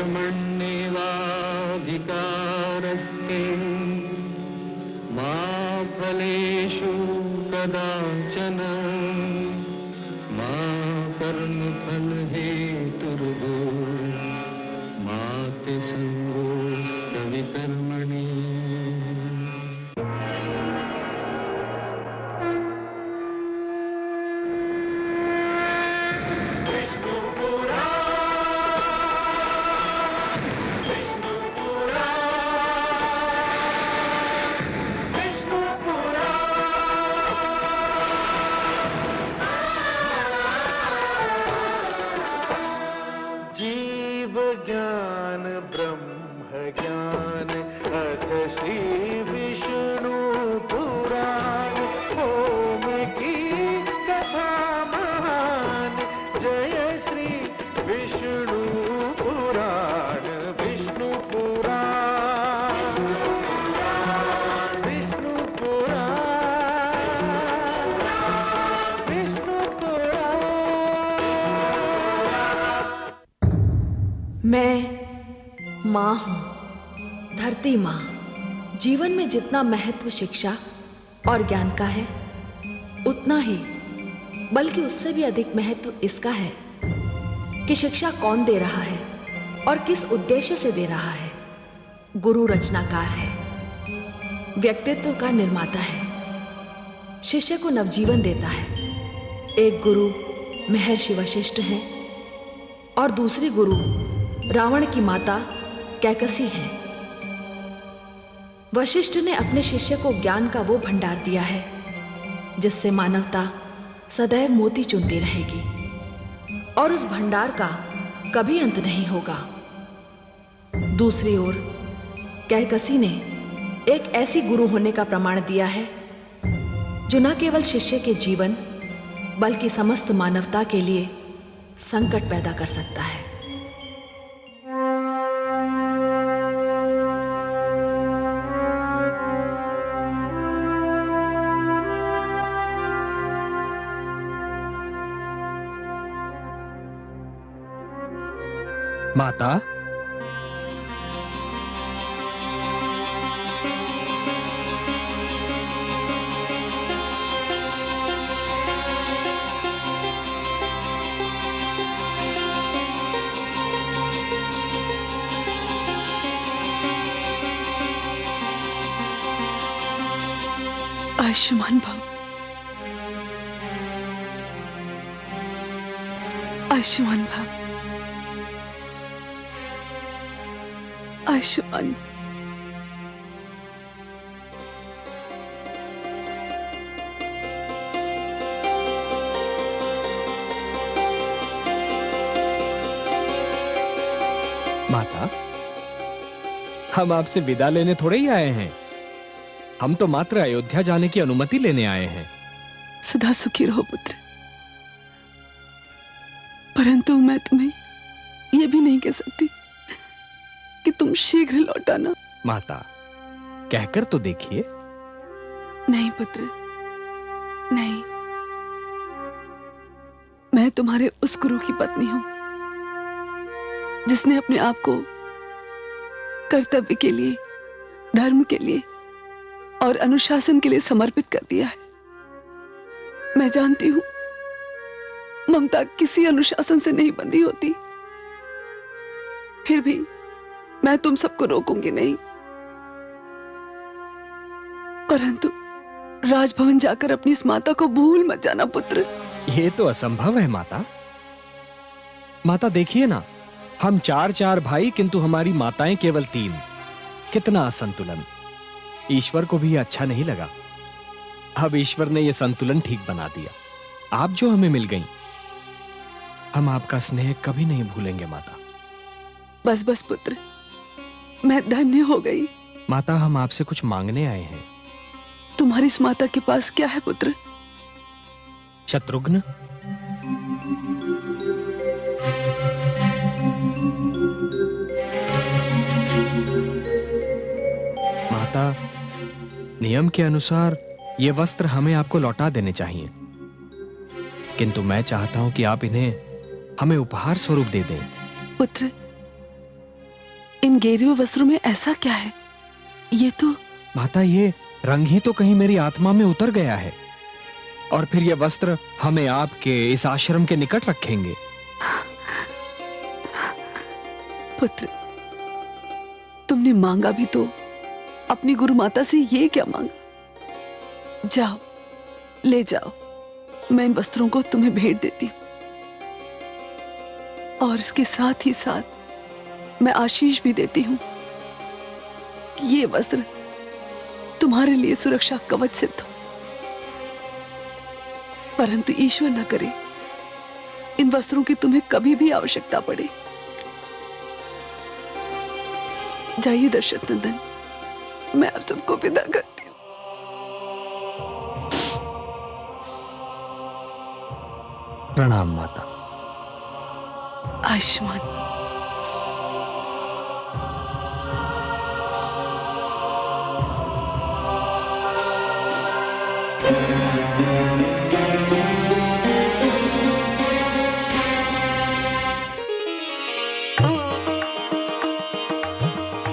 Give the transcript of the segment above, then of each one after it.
कर्मण्येवाधिकारस्ते मा फलेषु कदाचन मा कर्मफलहेतुर्भो मा ते संगोऽस्त्वविकर्मणि। जीव ज्ञान ब्रह्म ज्ञान अथ श्री विष्णु पुराण ओम की कथा महान जय श्री विष्णु पुराण विष्णु पुराण विष्णु पुराण विष्णु पुराण। मैं माँ हूँ, धरती माँ। जीवन में जितना महत्व शिक्षा और ज्ञान का है, उतना ही बल्कि उससे भी अधिक महत्व इसका है कि शिक्षा कौन दे रहा है और किस उद्देश्य से दे रहा है। गुरु रचनाकार है, व्यक्तित्व का निर्माता है, शिष्य को नवजीवन देता है। एक गुरु महर्षि वशिष्ठ हैं और दूसरी गुरु रावण की माता कैकसी हैं। वशिष्ठ ने अपने शिष्य को ज्ञान का वो भंडार दिया है जिससे मानवता सदैव मोती चुनती रहेगी और उस भंडार का कभी अंत नहीं होगा। दूसरी ओर कैकसी ने एक ऐसी गुरु होने का प्रमाण दिया है जो न केवल शिष्य के जीवन बल्कि समस्त मानवता के लिए संकट पैदा कर सकता है। माता, आयुष्मान भव, आयुष्मान भव, आयुष्मान। माता, हम आपसे विदा लेने थोड़े ही आए हैं। हम तो मात्र अयोध्या जाने की अनुमति लेने आए हैं। सदा सुखी रहो पुत्र। परंतु मैं तुम्हें यह भी नहीं कह सकती कि तुम शीघ्र लौट आना। माता, कहकर तो देखिए। नहीं पुत्र, नहीं। मैं तुम्हारे उस गुरु की पत्नी हूं जिसने अपने आप को कर्तव्य के लिए, धर्म के लिए और अनुशासन के लिए समर्पित कर दिया है। मैं जानती हूं ममता किसी अनुशासन से नहीं बंधी होती, फिर भी मैं तुम सबको रोकूंगी नहीं। परंतु राजभवन जाकर अपनी इस माता को भूल मत जाना पुत्र। ये तो असंभव है माता। माता देखिए ना, हम चार भाई किंतु हमारी माताएं केवल 3। कितना असंतुलन। ईश्वर को भी ये अच्छा नहीं लगा। अब ईश्वर ने यह संतुलन ठीक बना दिया। आप जो हमें मिल गईं, हम आपका स्नेह कभी नहीं भूलेंगे माता। बस बस पुत्र, मैं धन्य हो गई। माता, हम आपसे कुछ मांगने आए हैं। तुम्हारी इस माता के पास क्या है पुत्र? शत्रुघ्न, माता, नियम के अनुसार ये वस्त्र हमें आपको लौटा देने चाहिए, किंतु मैं चाहता हूं कि आप इन्हें हमें उपहार स्वरूप दे दें। पुत्र, इन गेरे हुए वस्त्रों में ऐसा क्या है? ये तो माता, ये रंग ही तो कहीं मेरी आत्मा में उतर गया है, और फिर ये वस्त्र हमें आपके इस आश्रम के निकट रखेंगे। पुत्र, तुमने मांगा भी तो अपनी गुरु माता से ये क्या मांगा? जाओ, ले जाओ, मैं इन वस्त्रों को तुम्हें भेंट देती हूं, और इसके साथ ही साथ मैं आशीष भी देती हूं कि ये वस्त्र तुम्हारे लिए सुरक्षा कवच सिद्ध हो। परंतु ईश्वर न करे इन वस्त्रों की तुम्हें कभी भी आवश्यकता पड़े। जाइए दशरथ नंदन, मैं आप सबको विदा करती हूँ। प्रणाम माता। आयुष्मान।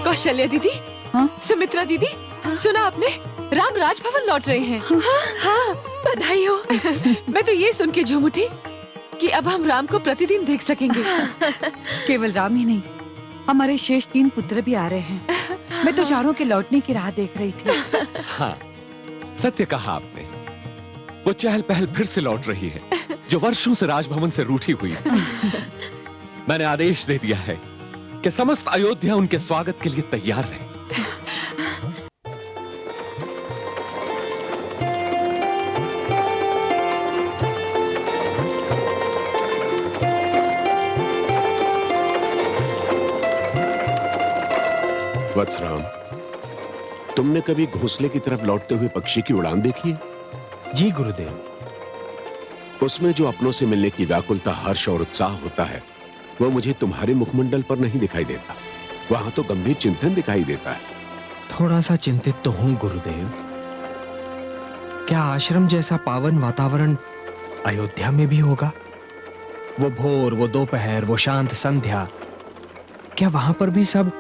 कौशल्या दीदी, हाँ? सुमित्रा दीदी, सुना आपने? राम राजभवन लौट रहे हैं। हाँ, बधाई हो। मैं तो ये सुन के झूम उठी कि अब हम राम को प्रतिदिन देख सकेंगे। केवल राम ही नहीं, हमारे शेष 3 पुत्र भी आ रहे हैं। मैं तो चारों के लौटने की राह देख रही थी। हाँ, सत्य कहा आपने। वो चहल पहल फिर से लौट रही है, जो वर्षों से राजभवन से रूठी हुई है। मैंने आदेश दे दिया है कि समस्त अयोध्या उनके स्वागत के लिए तैयार रहे। वत्सराम, तुमने कभी घोंसले की तरफ लौटते हुए पक्षी की उड़ान देखी है? जी गुरुदेव। उसमें जो अपनों से मिलने की व्याकुलता, हर्ष और उत्साह होता है, वो मुझे तुम्हारे मुखमंडल पर नहीं दिखाई देता। वहां तो गंभीर चिंतन दिखाई देता है। थोड़ा सा चिंतित तो हूं गुरुदेव। क्या आश्रम जैसा पावन वातावरण अयोध्या में भी होगा? वो भोर, वो दोपहर, वो शांत संध्या, क्या वहां पर भी सब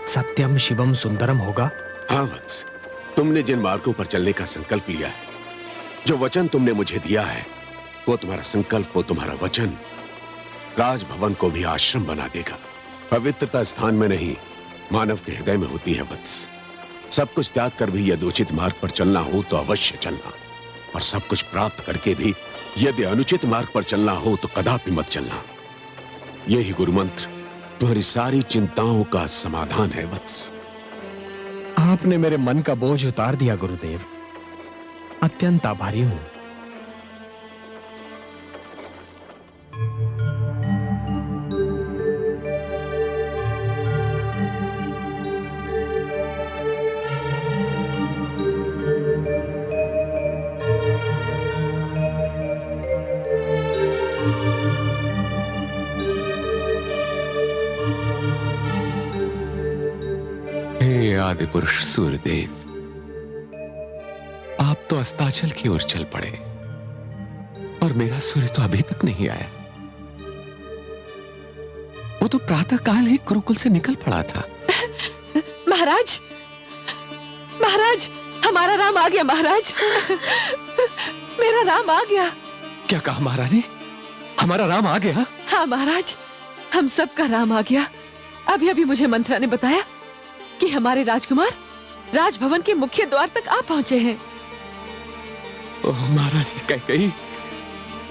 सत्यम शिवम सुंदरम होगा? हाँ वत्स, तुमने जिन मार्गों पर चलने का संकल्प लिया है, जो वचन तुमने मुझे दिया है, वो तुम्हारा संकल्प, वो तुम्हारा वचन राजभवन को भी आश्रम बना देगा। पवित्रता स्थान में नहीं, मानव के हृदय में होती है वत्स। सब कुछ त्याग कर भी यदि उचित मार्ग पर चलना हो तो अवश्य चलना, और सब कुछ प्राप्त करके भी यदि अनुचित मार्ग पर चलना हो तो कदापि मत चलना। यही गुरु मंत्र तुम्हारी सारी चिंताओं का समाधान है वत्स। आपने मेरे मन का बोझ उतार दिया गुरुदेव। अत्यंत आभारी हूं। हे आदि पुरुष सूर्यदेव, आप तो अस्ताचल की ओर चल पड़े, और मेरा सूर्य तो अभी तक नहीं आया। वो तो प्रातः काल ही गुरुकुल से निकल पड़ा था। महाराज, महाराज, हमारा राम आ गया महाराज। मेरा राम आ गया। क्या कहा महारानी? हमारा राम आ गया? हाँ महाराज, हम सबका राम आ गया। अभी अभी मुझे मंत्रा ने बताया कि हमारे राजकुमार राजभवन के मुख्य द्वार तक आ पहुंचे हैं। ओह महारानी कैकेयी,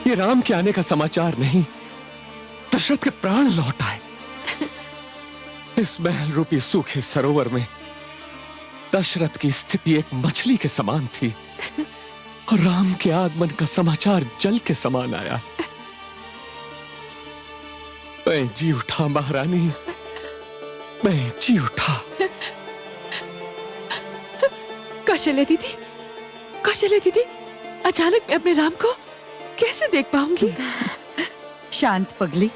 ये राम के आने का समाचार नहीं, दशरथ के प्राण लौट आए। इस महल रूपी सूखे सरोवर में दशरथ की स्थिति एक मछली के समान थी, और राम के आगमन का समाचार जल के समान आया। मैं जी उठा महारानी, मैं जी उठा। कौशल्या दीदी, कौशल्या दीदी, अचानक मैं अपने राम को कैसे देख पाऊंगी? शांत पगली,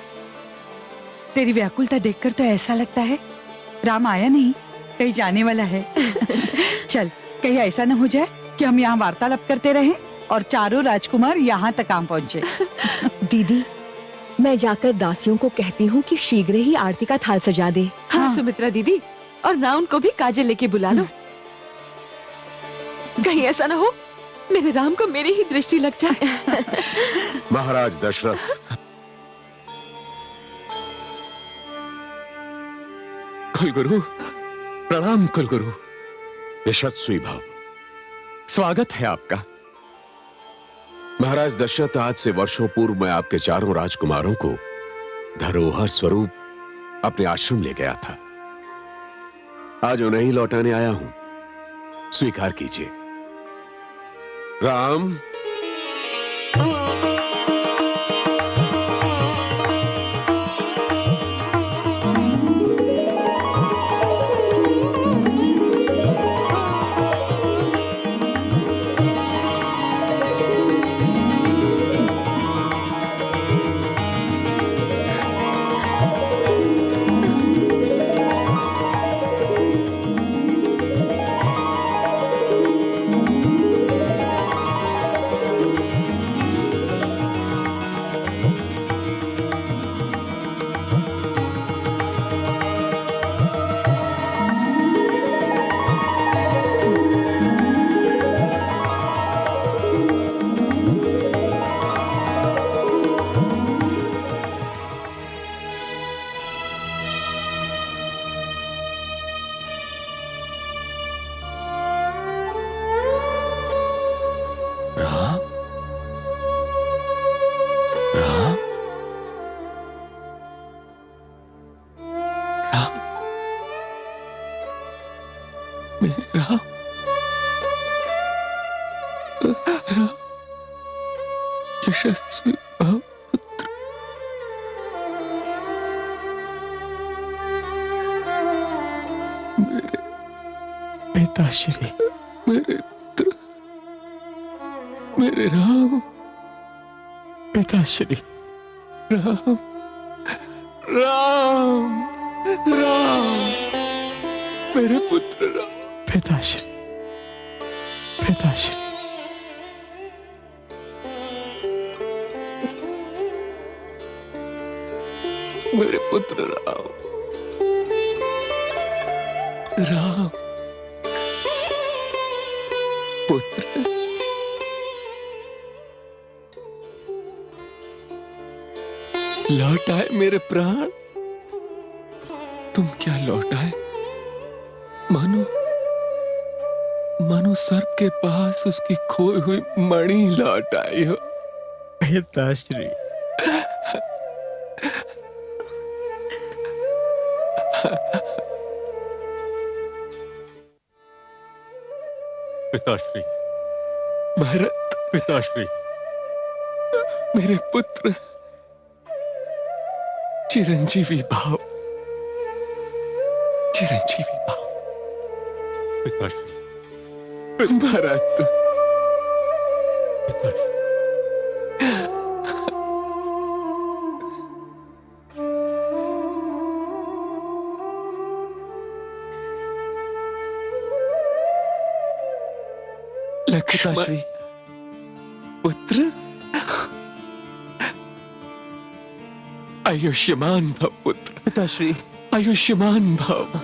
तेरी व्याकुलता देखकर तो ऐसा लगता है राम आया नहीं, कहीं जाने वाला है। चल, कहीं ऐसा न हो जाए कि हम यहाँ वार्तालाप करते रहें और चारों राजकुमार यहाँ तक आ पहुंचे। दीदी, मैं जाकर दासियों को कहती हूँ कि शीघ्र ही आरती का थाल सजा दे। हाँ सुमित्रा दीदी, और ना उनको भी काजल लेके बुला लो। कहीं ऐसा ना हो मेरे राम को मेरी ही दृष्टि लग जाए। महाराज दशरथ, कुलगुरु, प्रणाम कुलगुरु। यशस्वी भव। स्वागत है आपका। महाराज दशरथ, आज से वर्षों पूर्व मैं आपके चारों राजकुमारों को धरोहर स्वरूप अपने आश्रम ले गया था। आज उन्हें ही लौटाने आया हूं, स्वीकार कीजिए। राम, राम, राम, राम, मेरे राम, राम, यशस्वी भव पुत्र। मेरे पिताश्री, मेरे पुत्र, मेरे राम, पिताश्री, राम, राम, राम, मेरे पुत्र राम, पिताश्री, पिताश्री, मेरे पुत्र राम, राम, पुत्र, लौटाए मेरे प्राण। तुम क्या लौटाए? मानो मानो सर्प के पास उसकी खोई हुई मणि लौट आई हो। पिताश्री, पिताश्री, भरत, पिताश्री, मेरे पुत्र, चिरंजीवी भाव, चिरंजीवी भाव, पिताश्री, भरत, पिताश्री, लक्ष्मण, पुत्र, आयुष्मान भव पुत्र, पिताश्री, आयुष्मान भव।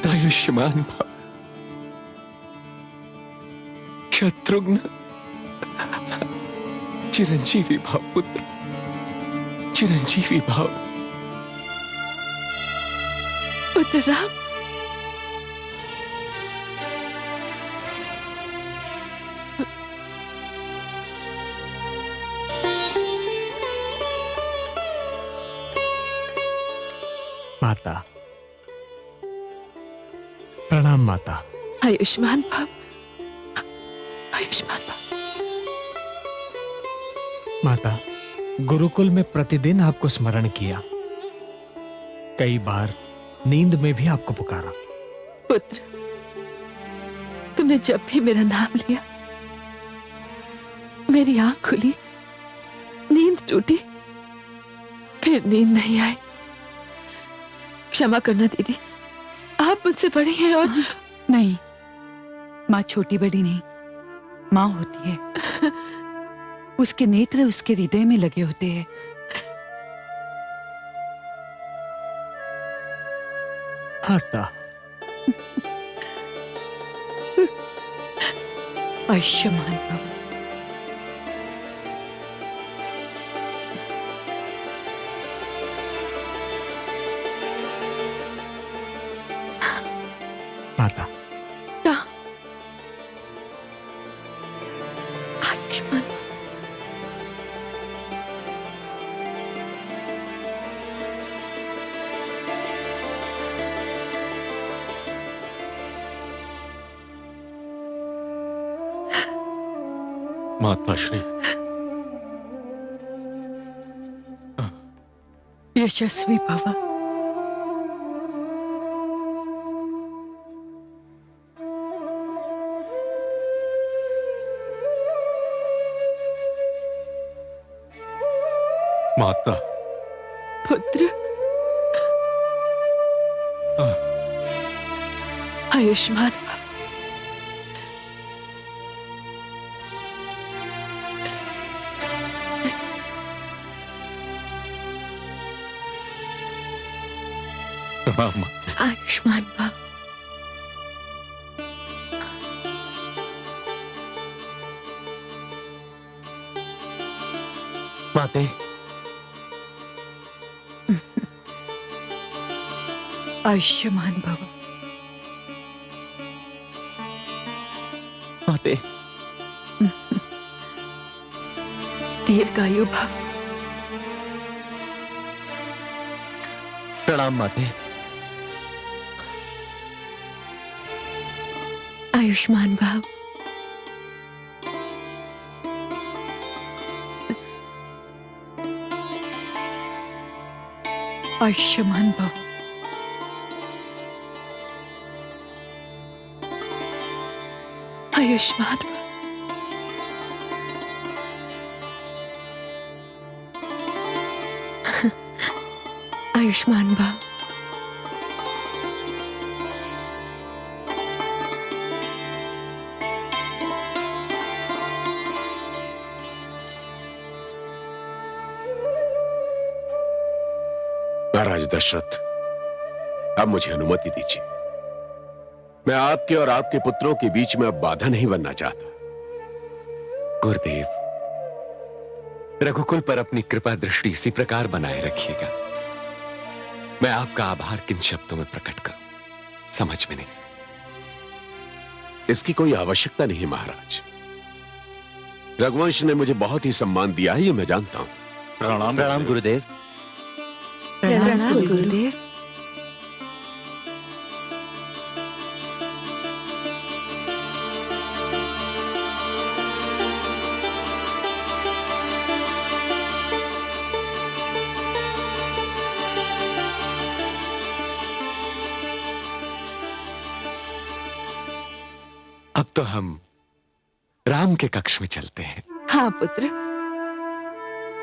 आयुष्मान भव। शत्रुघ्न, चिरंजीवी भव पुत्र, चिरंजीवी भव। पुत्र राम, माता, प्रणाम माता। आयुष्मान भव, आयुष्मान भव। माता, गुरुकुल में प्रतिदिन आपको स्मरण किया, कई बार नींद में भी आपको पुकारा। पुत्र, तुमने जब भी मेरा नाम लिया मेरी आंख खुली, नींद टूटी, फिर नींद नहीं आई। क्षमा करना दीदी, आप मुझसे बड़ी हैं और नहीं, माँ छोटी बड़ी नहीं, माँ होती है। उसके नेत्र उसके हृदय में लगे होते हैं। माता, आयुष्मान भव। माता, आयुष्मान माता श्री, यशस्वी भव। माता, पुत्र, आयुष्मान भव। प्रणाम माता। आयुष्मान भव। माते, आयुष्मान भव। माते, दीर्घायु भव। प्रणाम माते। आयुष्मान भव। आयुष्मान भव। आयुष्मान भव। आयुष्मान भव। महाराज दशरथ, अब मुझे अनुमति दीजिए। मैं आपके और आपके पुत्रों के बीच में अब बाधा नहीं बनना चाहता। गुरुदेव, रघुकुल पर अपनी कृपा दृष्टि इसी प्रकार बनाए रखिएगा। मैं आपका आभार किन शब्दों में प्रकट करूं, समझ में नहीं। इसकी कोई आवश्यकता नहीं महाराज। रघुवंश ने मुझे बहुत ही सम्मान दिया है, ये मैं जानता हूं। प्रणाम गुरुदेव। प्रणाम गुरुदेव। अब तो हम राम के कक्ष में चलते हैं। हाँ पुत्र,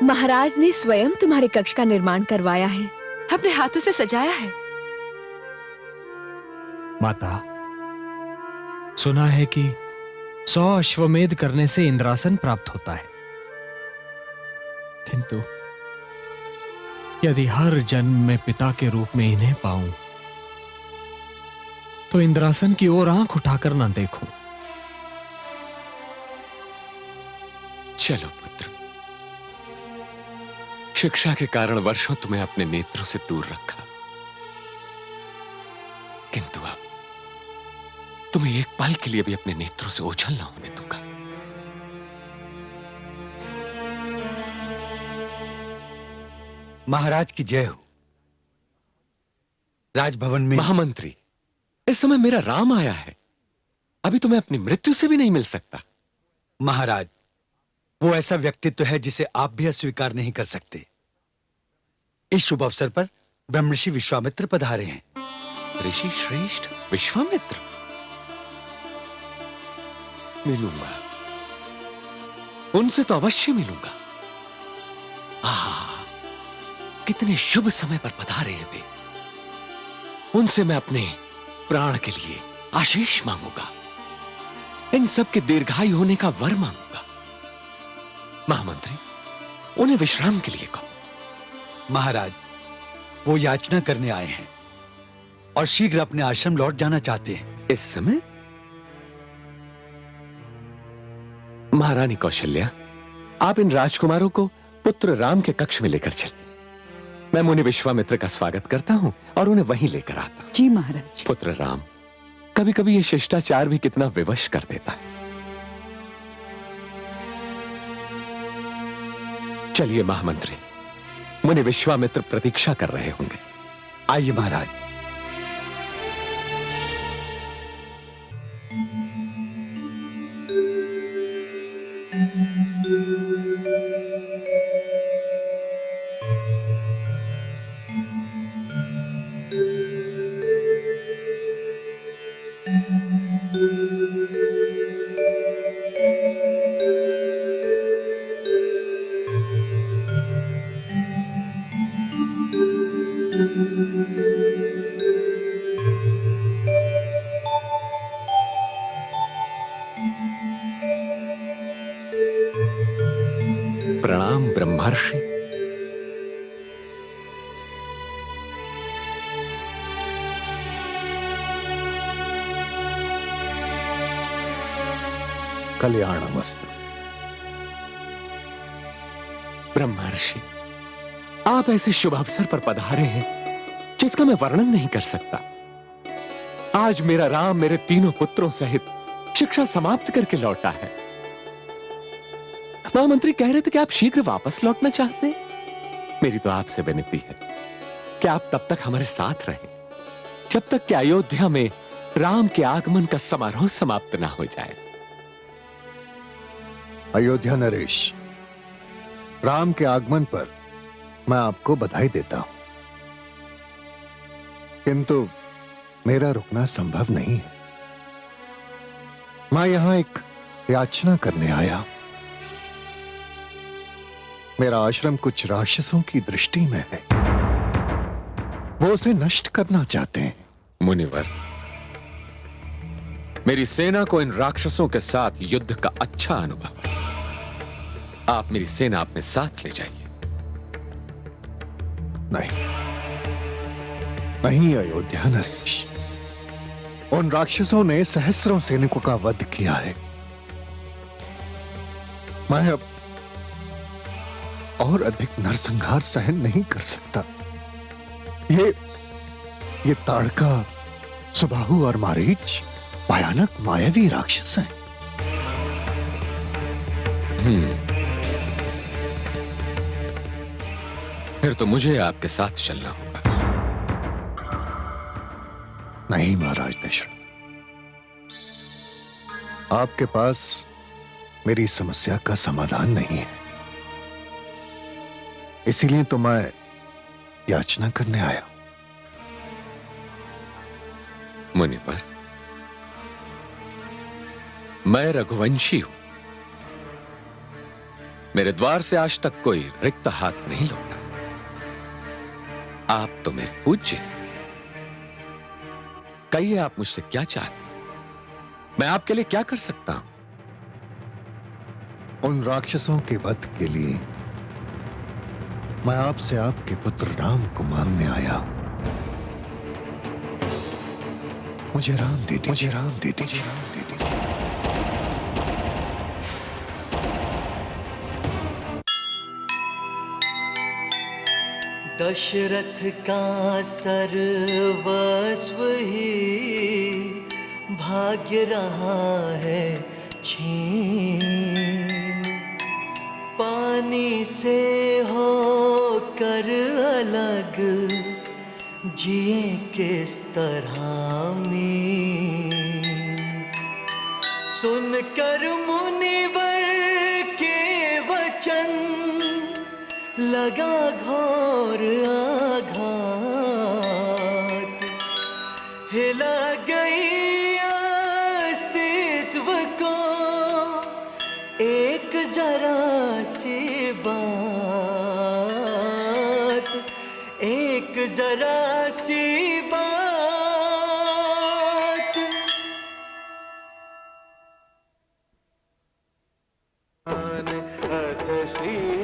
महाराज ने स्वयं तुम्हारे कक्ष का निर्माण करवाया है, अपने हाथों से सजाया है। माता, सुना है कि 100 अश्वमेध करने से इंद्रासन प्राप्त होता है, किंतु यदि हर जन्म में पिता के रूप में इन्हें पाऊं तो इंद्रासन की ओर आंख उठाकर ना देखूं। चलो पुत्र, शिक्षा के कारण वर्षों तुम्हें अपने नेत्रों से दूर रखा, किंतु अब तुम्हें एक पल के लिए भी अपने नेत्रों से ओझल ना होने दूंगा। महाराज की जय हो। राजभवन में महामंत्री, इस समय मेरा राम आया है, अभी तुम्हें अपनी मृत्यु से भी नहीं मिल सकता। महाराज, वो ऐसा व्यक्तित्व है जिसे आप भी अस्वीकार नहीं कर सकते। इस शुभ अवसर पर ब्रह्मर्षि विश्वामित्र पधारे हैं। ऋषि श्रेष्ठ विश्वामित्र, मिलूंगा, उनसे तो अवश्य मिलूंगा। आहा, कितने शुभ समय पर पधारे हैं वे। उनसे मैं अपने प्राण के लिए आशीष मांगूंगा। इन सब के दीर्घायु होने का वर मांगूंगा। महामंत्री, उन्हें विश्राम के लिए कहो। महाराज, वो याचना करने आए हैं और शीघ्र अपने आश्रम लौट जाना चाहते हैं। इस समय? महारानी कौशल्या, आप इन राजकुमारों को पुत्र राम के कक्ष में लेकर चलिए। मैं मुनि विश्वामित्र का स्वागत करता हूं और उन्हें वहीं लेकर आता हूं। जी महाराज। पुत्र राम, कभी कभी ये शिष्टाचार भी कितना विवश कर देता है। चलिए महामंत्री, मुनि विश्वामित्र प्रतीक्षा कर रहे होंगे। आइए महाराज। प्रणाम ब्रह्मर्षि। कल्याणमस्तु। ब्रह्मर्षि, आप ऐसे शुभ अवसर पर पधारे हैं जिसका मैं वर्णन नहीं कर सकता। आज मेरा राम मेरे तीनों पुत्रों सहित शिक्षा समाप्त करके लौटा है। महामंत्री कह रहे थे कि आप शीघ्र वापस लौटना चाहते हैं। मेरी तो आपसे विनती है कि आप तब तक हमारे साथ रहें जब तक कि अयोध्या में राम के आगमन का समारोह समाप्त ना हो जाए। अयोध्या नरेश, राम के आगमन पर मैं आपको बधाई देता हूं, किंतु मेरा रुकना संभव नहीं है। मैं यहां एक याचना करने आया। मेरा आश्रम कुछ राक्षसों की दृष्टि में है, वो उसे नष्ट करना चाहते हैं। मुनिवर, मेरी सेना को इन राक्षसों के साथ युद्ध का अच्छा अनुभव है। आप मेरी सेना अपने साथ ले जाइए। नहीं नहीं अयोध्या नरेश, उन राक्षसों ने सहस्रों सैनिकों का वध किया है। मैं अब और अधिक नरसंहार सहन नहीं कर सकता। ये ताड़का, सुबाहु और मारीच भयानक मायावी राक्षस हैं। फिर तो मुझे आपके साथ चलना होगा। नहीं महाराज दशरथ, आपके पास मेरी समस्या का समाधान नहीं है, इसीलिए तो मैं याचना करने आया। मुनिवर, मैं रघुवंशी हूं। मेरे द्वार से आज तक कोई रिक्त हाथ नहीं लौटा। आप तो मेरे पूज्य हैं। कहिए, आप मुझसे क्या चाहते हैं? मैं आपके लिए क्या कर सकता हूं? उन राक्षसों के वध के लिए मैं आपसे आपके पुत्र राम को मांगने आया। मुझे राम दे दीजिए, मुझे राम दे दीजिए, राम दे दीजिए। दशरथ का सर्वस्व ही भाग्य रहा है छीन। पानी से होकर अलग जिए किस तरह मीन। सुनकर मुनिवर के वचन लगा घोर आघात। हिला गई अस्तित्व को एक जरा सी बात, एक जरा सी बात। गई